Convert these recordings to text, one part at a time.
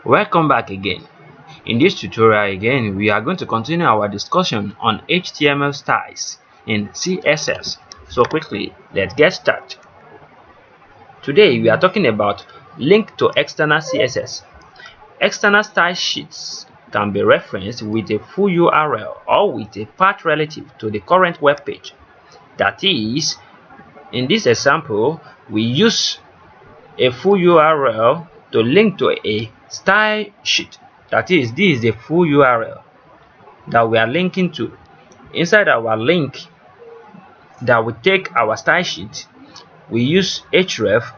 Welcome back again. In this tutorial again, we are going to continue our discussion on HTML styles in CSS. So quickly, let's get started. Today we are talking about link to external CSS. External style sheets can be referenced with a full URL or with a path relative to the current web page. That is, in this example, we use a full URL to link to a style sheet. That is, this is the full URL that we are linking to. Inside our link that will take our style sheet, we use href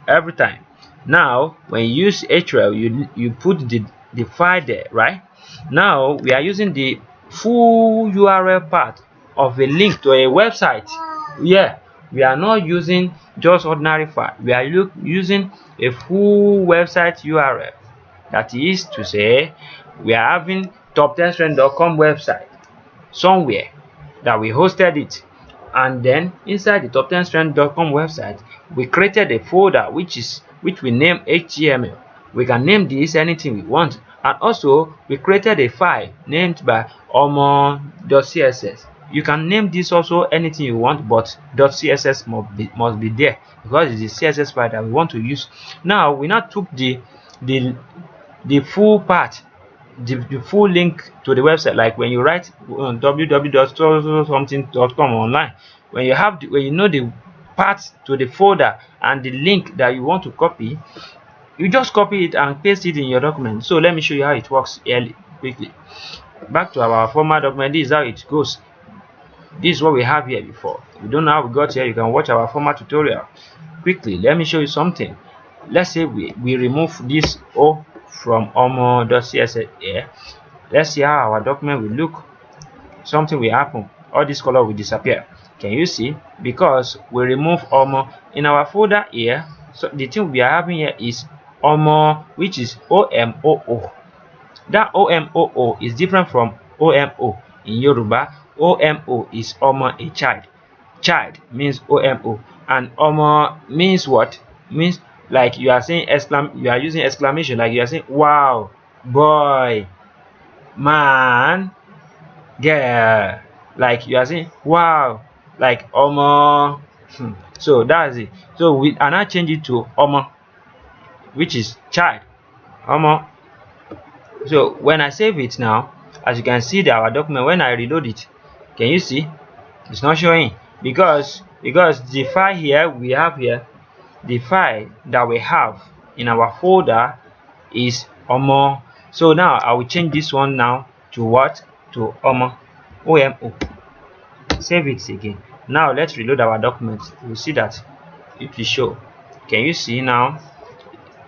every time. Now, when you use href, you put the file there, right? Now we are using the full URL part of a link to a website. Yeah, we are not using just ordinary file. We are using a full website URL. That is to say, we are having top10strength.com website somewhere that we hosted it, and then inside the top10strength.com website we created a folder which we name HTML. We can name this anything we want, and also we created a file named by omo.css. You can name this also anything you want, but .css must be there because it's the CSS file that we want to use. Now we took the full part, the full link to the website, like when you write www.something.com online, when you have when you know the path to the folder and the link that you want to copy, you just copy it and paste it in your document. So let me show you how it works here quickly. Back to our former document. This is how it goes. This is what we have here before. If you don't know how we got here, you can watch our former tutorial. Quickly, let me show you something. Let's say we remove this O from omo.css here. Let's see how our document will look. Something will happen. All this color will disappear. Can you see? Because we remove omo in our folder here. So the thing we are having here is omo, which is OMOO. That OMOO is different from OMO in Yoruba. OMO is omo, a child. Child means OMO, and omo means what? Means like you are saying you are using exclamation, like you are saying wow, boy, man, girl, like you are saying wow, like omo. So that's it. So we are now change it to omo, which is child, omo. So when I save it now, as you can see that our document, when I reload it, can you see it's not showing? Because the file here we have here, the file that we have in our folder is omo. So now I will change this one now to what? To omo, OMO. Save it again. Now let's reload our document. You see that it will show. Can you see now?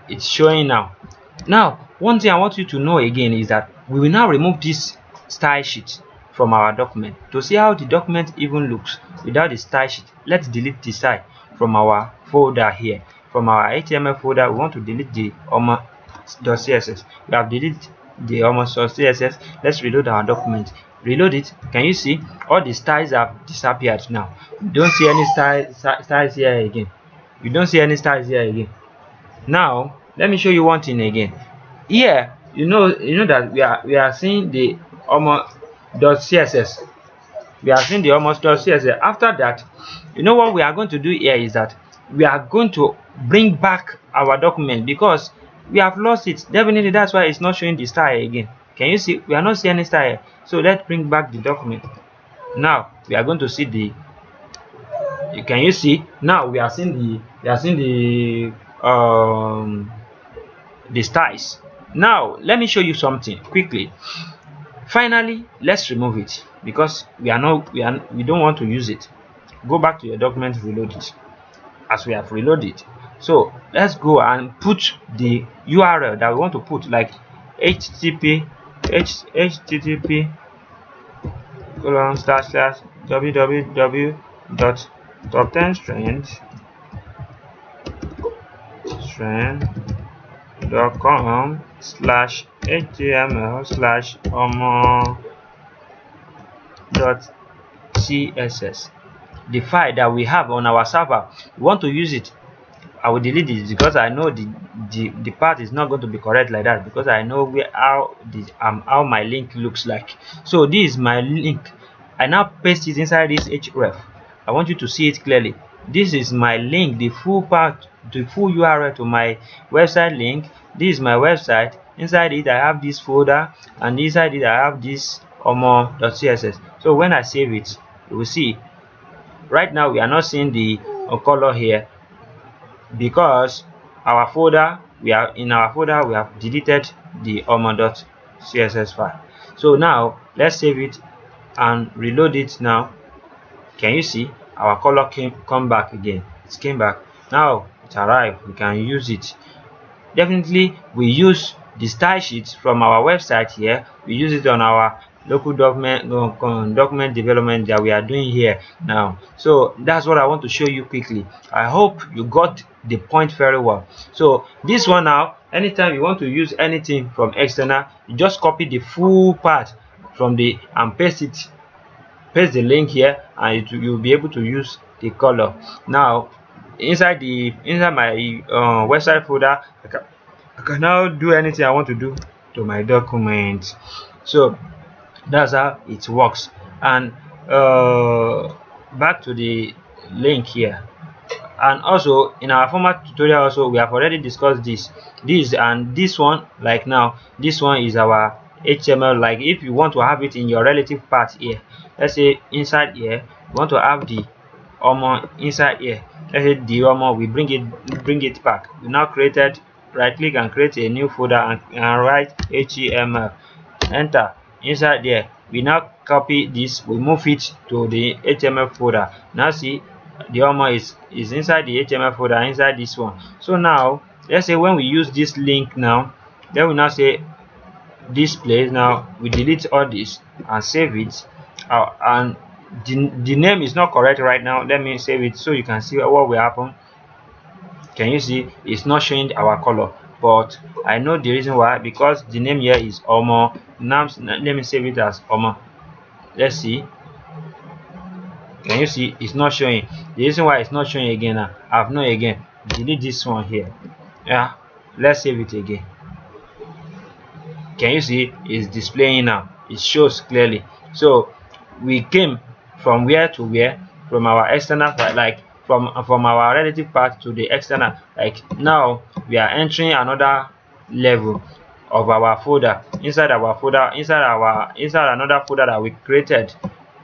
It's showing now. Now, one thing I want you to know again is that we will now remove this style sheet from our document. To see how the document even looks without the style sheet, let's delete the style from our folder here. From our HTML folder, we want to delete the omo.css. We have deleted the omo.css. Let's reload our document. Reload it. Can you see all the styles have disappeared now? You don't see any styles here again. You don't see any styles here again. Now let me show you one thing again. Here you know that we are seeing the omo.css. We are seeing the omo.css. After that, you know what we are going to do here is that we are going to bring back our document because we have lost it. Definitely that's why it's not showing the style again. Can you see? We are not seeing any style. So let's bring back the document. Now we are going to see the, can you see? Now we are seeing the styles. Now let me show you something quickly. Finally, let's remove it because we don't want to use it. Go back to your document, reload it as we have reloaded. So let's go and put the URL that we want to put, like http www.top10strength.com/html/omo.css. The file that we have on our server, we want to use it I will delete this because I know the path is not going to be correct like that, because I know where how my link looks like. So this is my link. I now paste it inside this href. I want you to see it clearly. This is my link, the full path, the full URL to my website link. This is my website. Inside it I have this folder, and inside it I have this omo.css. So when I save it, you will see right now we are not seeing the color here, because our folder, we have deleted the omo.css file. So now let's save it and reload it. Now can you see our color come back again? It came back. Now it arrived, we can use it. Definitely we use the style sheet from our website here. We use it on our local document development that we are doing here now. So that's what I want to show you quickly. I hope you got the point very well. So this one now, anytime you want to use anything from external, you just copy the full part from the and paste the link here, and you'll be able to use the color. Now inside my website folder, I can now do anything I want to do to my document. So that's how it works. And back to the link here. And also in our former tutorial also, we have already discussed this one. Like now, this one is our HTML. Like if you want to have it in your relative part here, let's say inside here, you want to have the omo inside here. Let's say the omo, we bring it back. We now created, right click and create a new folder, and write HTML, enter. Inside there we now copy this, we move it to the HTML folder. Now see the omo is inside the HTML folder, inside this one. So now let's say when we use this link now, then we now say this place. Now we delete all this and save it, and the name is not correct right now. Let me save it so you can see what will happen. Can you see it's not showing our color? But I know the reason why, because the name here is omo. Now let me save it as omo. Let's see. Can you see it's not showing? The reason why it's not showing again now, I've not again delete this one here. Yeah, let's save it again. Can you see it's displaying now? It shows clearly. So we came from where to where? From our external part, like from our relative part to the external. Like now we are entering another level of our folder. Inside our folder, inside another folder that we created,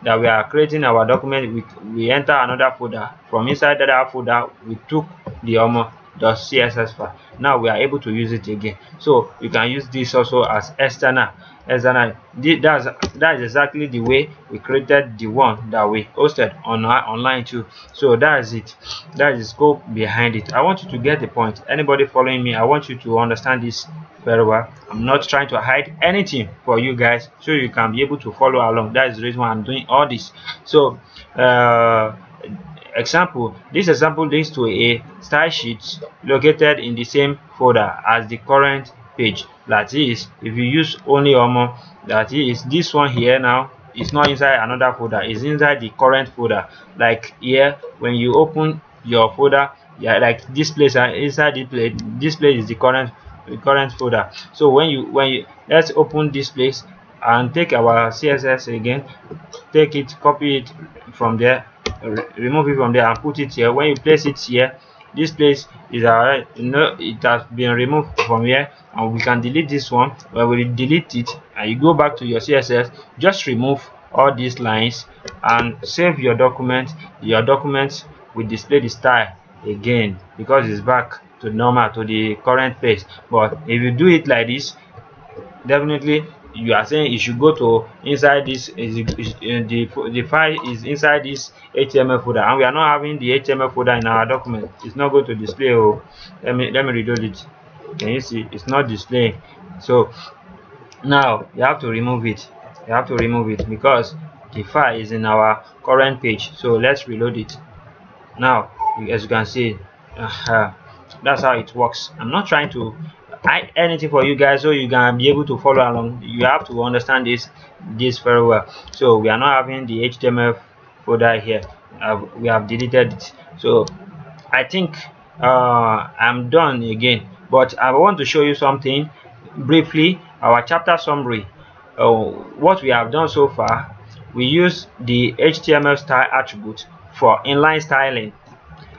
that we are creating our document, we enter another folder. From inside that folder we took the omo.css file. Now we are able to use it again. So you can use this also as external. That is exactly the way we created the one that we hosted on online too. So that is it. That is the scope behind it. I want you to get the point. Anybody following me, I want you to understand this very well. I'm not trying to hide anything for you guys, so you can be able to follow along. That is the reason why I'm doing all this. So this example leads to a style sheet located in the same folder as the current page. That is, if you use only omo, that is this one here now, it's not inside another folder, it's inside the current folder. Like here, when you open your folder, yeah, like this place, inside this place is the current folder. So when you let's open this place and take our CSS again, take it, copy it from there, remove it from there and put it here. When you place it here, this place is alright, it has been removed from here, and we can delete this one. When we delete it and you go back to your CSS, just remove all these lines and save your document. Your document will display the style again, because it's back to normal, to the current page. But if you do it like this, definitely you are saying it should go to inside this, the file is inside this HTML folder, and we are not having the HTML folder in our document. It's not going to display. Oh, let me reload it. Can you see it's not displaying? So now you have to remove it. You have to remove it because the file is in our current page. So let's reload it. Now as you can see, that's how it works. I'm not trying to hide anything for you guys, so you can be able to follow along. You have to understand this very well. So we are not having the HTML folder here. We have deleted it. So I think I'm done again, but I want to show you something briefly. Our chapter summary. What we have done so far, we use the HTML style attribute for inline styling,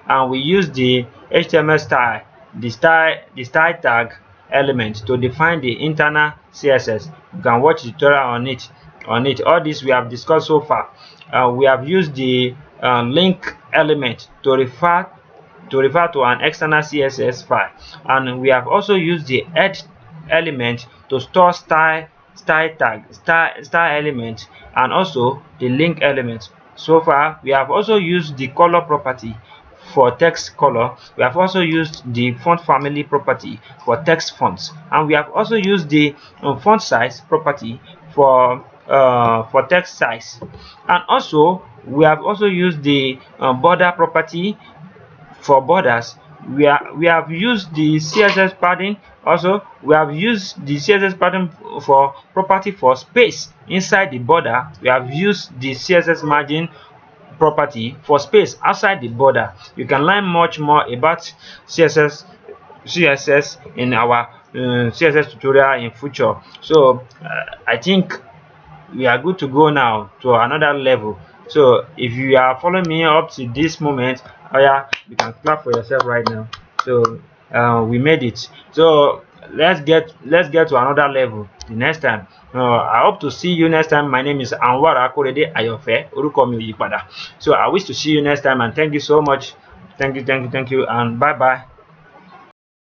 and we use the HTML style, the style tag element to define the internal CSS. You can watch the tutorial on it. All this we have discussed so far. We have used the link element to refer to an external CSS file, and we have also used the head element to store style element, and also the link element. So far we have also used the color property for text color. We have also used the font family property for text fonts, and we have also used the font size property for text size. And also we have also used the border property for borders. We have used the CSS padding. Also we have used the CSS pattern for property for space inside the border. We have used the CSS margin property for space outside the border. You can learn much more about CSS in our CSS tutorial in future. So I think we are good to go now to another level. So if you are following me up to this moment, oh yeah, you can clap for yourself right now. So we made it. So let's get to another level the next time. I hope to see you next time. My name is Anwar Akorede Ayofe. Orúkọ mi ò yí padà. So I wish to see you next time, and thank you so much. Thank you, and bye bye.